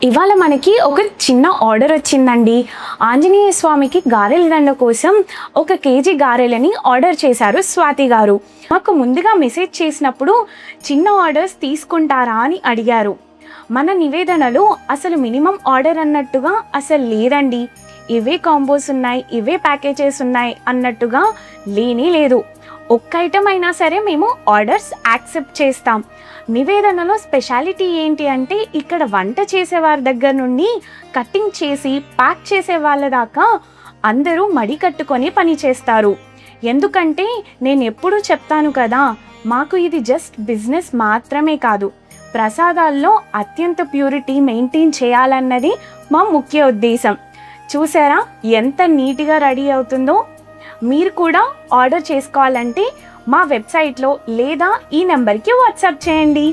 ఇవాళ మనకి ఒక చిన్న ఆర్డర్ వచ్చిందండి. ఆంజనేయ స్వామికి గారెల దండ కోసం 1 కేజీ గారెలని ఆర్డర్ చేశారు స్వాతి గారు. మాకు ముందుగా మెసేజ్ చేసినప్పుడు చిన్న ఆర్డర్స్ తీసుకుంటారా అని అడిగారు. మన నివేదనలో అసలు మినిమం ఆర్డర్ అన్నట్టుగా అసలు లేదండి. ఇవే కాంబోస్ ఉన్నాయి, ఇవే ప్యాకేజెస్ ఉన్నాయి అన్నట్టుగా లేనే లేదు. ఒక్క ఐటమ్ అయినా సరే మేము ఆర్డర్స్ యాక్సెప్ట్ చేస్తాం. నివేదనలో స్పెషాలిటీ ఏంటి అంటే ఇక్కడ వంట చేసేవారి దగ్గర నుండి కటింగ్ చేసి ప్యాక్ చేసే వాళ్ళ దాకా అందరూ మడి కట్టుకొని పని చేస్తారు. ఎందుకంటే నేను ఎప్పుడూ చెప్తాను కదా, మాకు ఇది జస్ట్ బిజినెస్ మాత్రమే కాదు, ప్రసాదాల్లో అత్యంత ప్యూరిటీ మెయింటైన్ చేయాలన్నది మా ముఖ్య ఉద్దేశం. చూసారా ఎంత నీట్గా రెడీ అవుతుందో. మీరు కూడా ఆర్డర్ చేసుకోవాలంటే మా వెబ్సైట్లో లేదా ఈ నెంబర్కి వాట్సాప్ చేయండి.